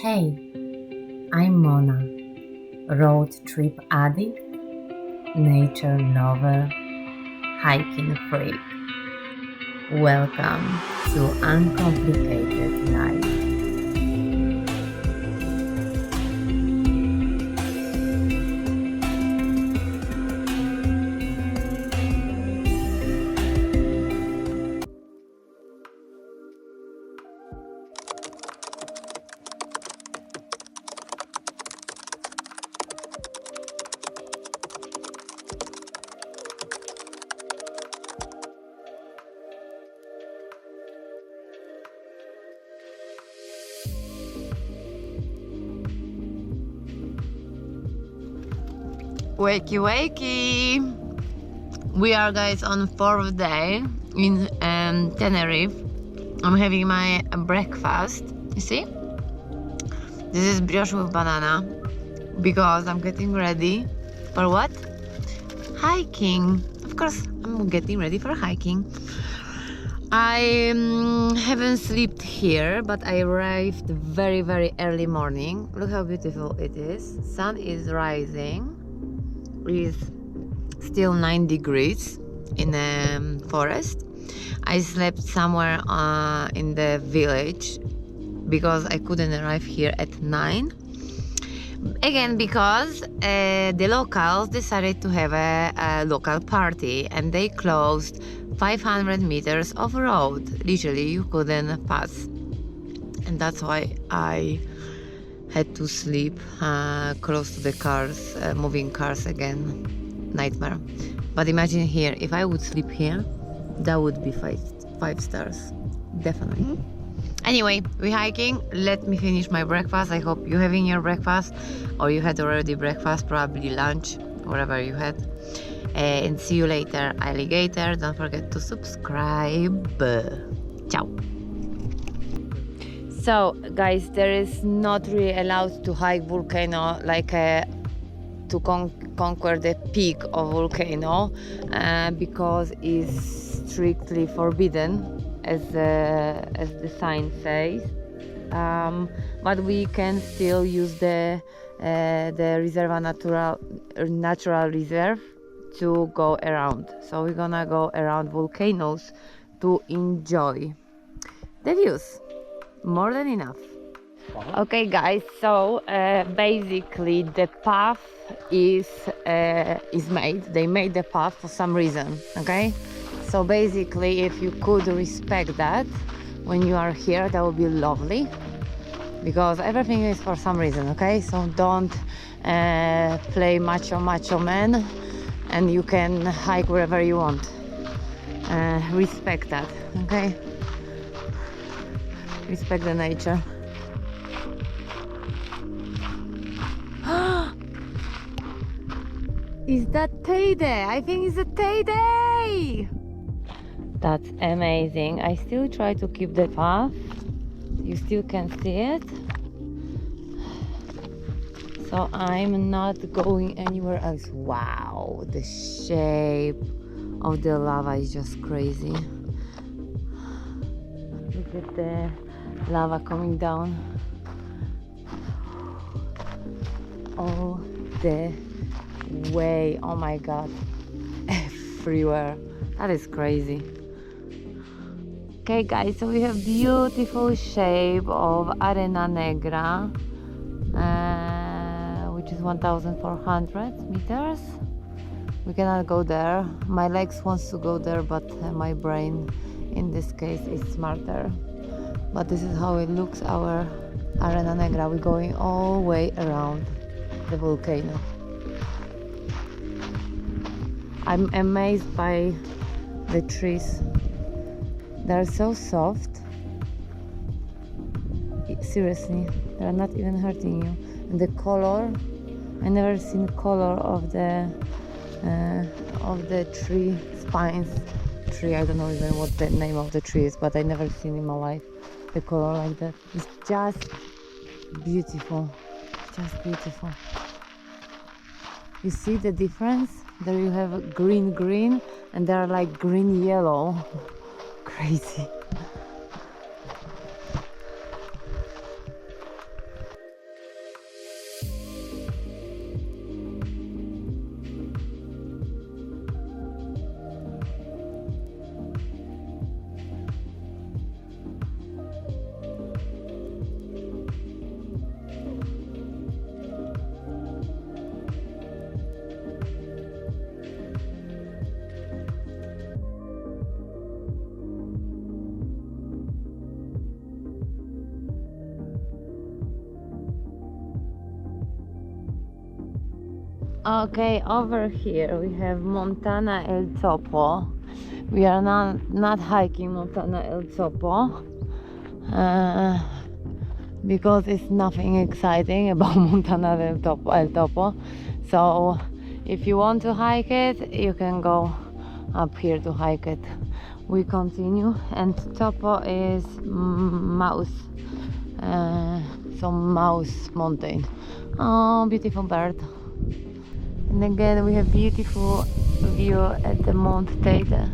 Hey, I'm Mona, road trip addict, nature lover, hiking freak. Welcome to Uncomplicated Life. Wakey wakey! We are guys on 4th day in Tenerife. I'm having my breakfast. You see? This is brioche with banana because I'm getting ready for what? Hiking. Of course, I'm getting ready for hiking. I haven't slept here, but I arrived very early morning. Look how beautiful it is. Sun is rising. Is still 9 degrees in the forest. I slept somewhere in the village because I couldn't arrive here at 9. Again, because the locals decided to have a local party and they closed 500 meters of road. Literally, you couldn't pass. And that's why I had to sleep close to the cars, moving cars again. Nightmare. But imagine here, if I would sleep here, that would be five stars. Definitely. Anyway, we're hiking. Let me finish my breakfast. I hope you're having your breakfast, or you had already breakfast, probably lunch, whatever you had. And see you later, alligator. Don't forget to subscribe. Ciao. So guys, there is not really allowed to hike volcano like to conquer the peak of volcano because it's strictly forbidden as the sign says, but we can still use the Reserva natural reserve to go around. So we're gonna go around volcanoes to enjoy the views. More than enough. Okay guys, so basically the path is made. They made the path for some reason. Okay, so basically if you could respect that when you are here, that would be lovely, because everything is for some reason. Okay, so don't play macho man and you can hike wherever you want. Respect that. Okay, respect the nature. Is that Tay-Day? I think it's a Tay-Day! That's amazing. I still try to keep the path. You still can see it. So I'm not going anywhere else. Wow, the shape of the lava is just crazy. Look at the lava coming down all the way. Oh my god, everywhere. That is crazy. Okay guys, so we have beautiful shape of Arena Negra, which is 1400 meters. We cannot go there. My legs wants to go there, but my brain in this case is smarter. But this is how it looks, our Arena Negra. We're going all the way around the volcano. I'm amazed by the trees. They're so soft. Seriously, they're not even hurting you. And the color, I never seen color of the tree spines. Tree, I don't know even what the name of the tree is, but I never seen in my life the color like that. It's just beautiful. Just beautiful. You see the difference? There you have green and they are like green yellow. Crazy. Okay, over here we have Montana El Topo. We are not hiking Montana El Topo because it's nothing exciting about Montana El Topo. So if you want to hike it, you can go up here to hike it. We continue, and Topo is mouse, so mouse mountain. Oh, beautiful bird. And again we have beautiful view at the Mount Teide.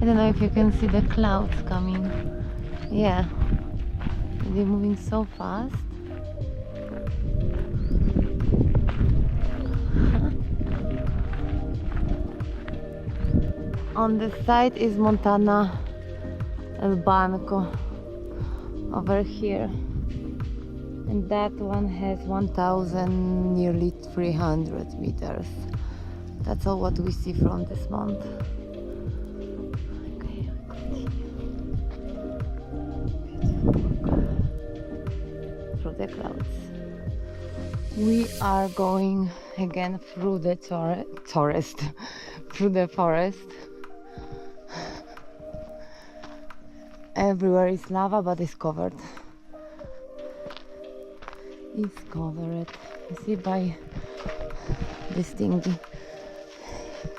I don't know if you can see the clouds coming. Yeah, they're moving so fast. On the side is Montana El Banco over here, and that one has 1000, nearly 300 meters. That's all what we see from this mount. Okay, through the clouds. We are going again through the forest. Through the forest. Everywhere is lava, but it's covered. It's covered. You see by this thingy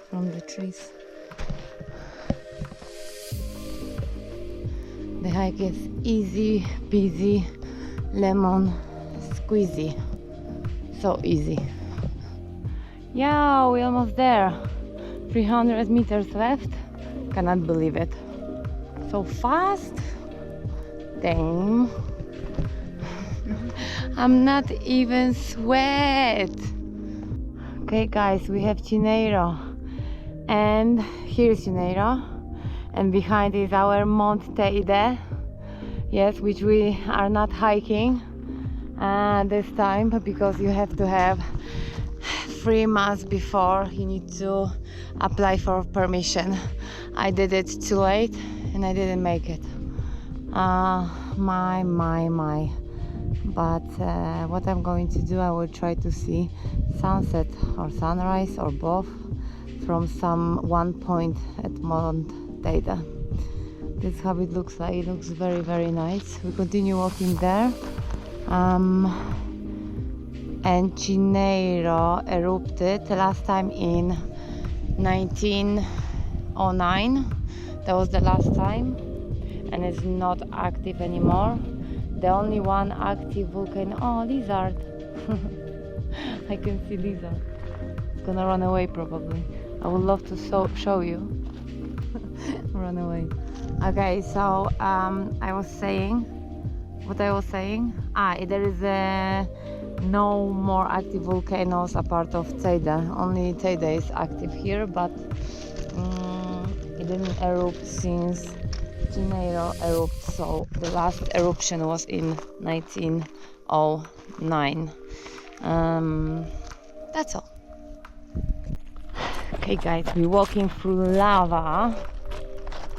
from the trees. The hike is easy peasy, lemon squeezy. So easy. Yeah, we're almost there. 300 meters left. Cannot believe it. So fast. Damn. I'm not even sweat. Okay guys, we have Chinyero, and here's Chinyero, and behind is our Mount Teide, yes, which we are not hiking this time because you have to have 3 months before you need to apply for permission. I did it too late and I didn't make it. My. But what I'm going to do, I will try to see sunset or sunrise or both from some one point at Mount Teide. This is how it looks like. It looks very, very nice. We continue walking there. And Chinyero erupted last time in 1909. That was the last time, and it's not active anymore. The only one active volcano. Oh, lizard! I can see lizard. It's gonna run away probably. I would love to show you. Run away. Okay, so I was saying. What I was saying? There is no more active volcanoes apart of Teide. Only Teide is active here, but it didn't erupt since Chinyero erupted. So the last eruption was in 1909. That's all. Okay guys, we're walking through lava,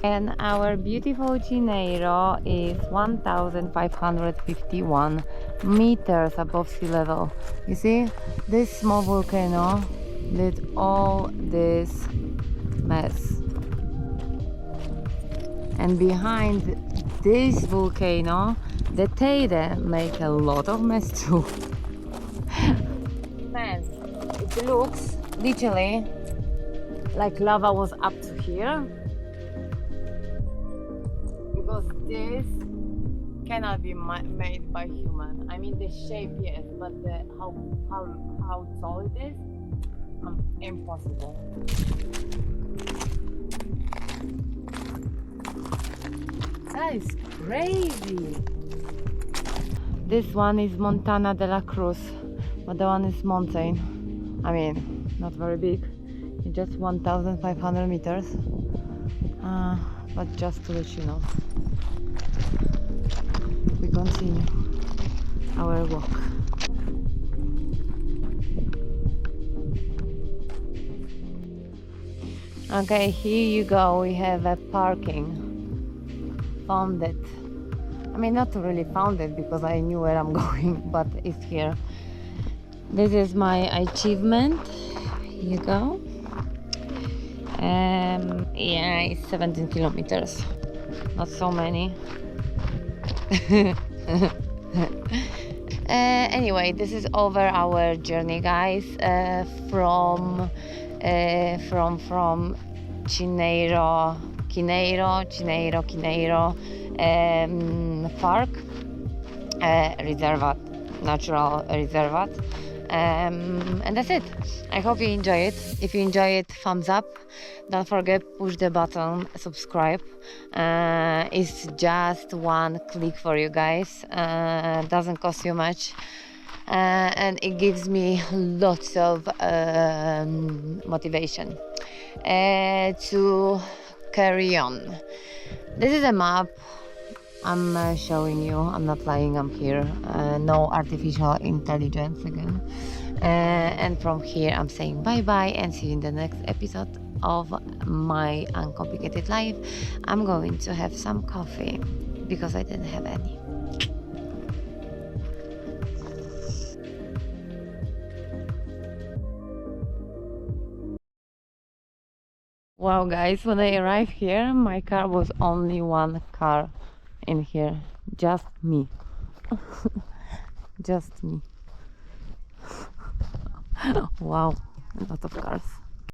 and our beautiful Chinyero is 1551 meters above sea level. You see, this small volcano did all this mess, and behind this volcano the Teide make a lot of mess too. Man, it looks literally like lava was up to here, because this cannot be made by human. I mean the shape, yes, but how tall it is, impossible. That is crazy. This one is Montana de la Cruz, but the one is mountain. I mean, not very big. It's just 1,500 meters. But just to let you know, we continue our walk. Okay, here you go. We have a parking. Found it. I mean, not really found it because I knew where I'm going, but it's here. This is my achievement. Here you go. Yeah, it's 17 kilometers. Not so many. Anyway, this is over our journey, guys. From Chinyero Park, reservat, natural reservat. And that's it. I hope you enjoy it. If you enjoy it, thumbs up. Don't forget, push the button subscribe. It's just one click for you guys. Doesn't cost you much, and it gives me lots of motivation to carry on. This is a map I'm showing you. I'm not lying, I'm here. No artificial intelligence again. And from here I'm saying bye bye and see you in the next episode of my uncomplicated life. I'm going to have some coffee because I didn't have any. Wow, guys, when I arrived here, my car was only one car in here. Just me. Just me. Wow, a lot of cars.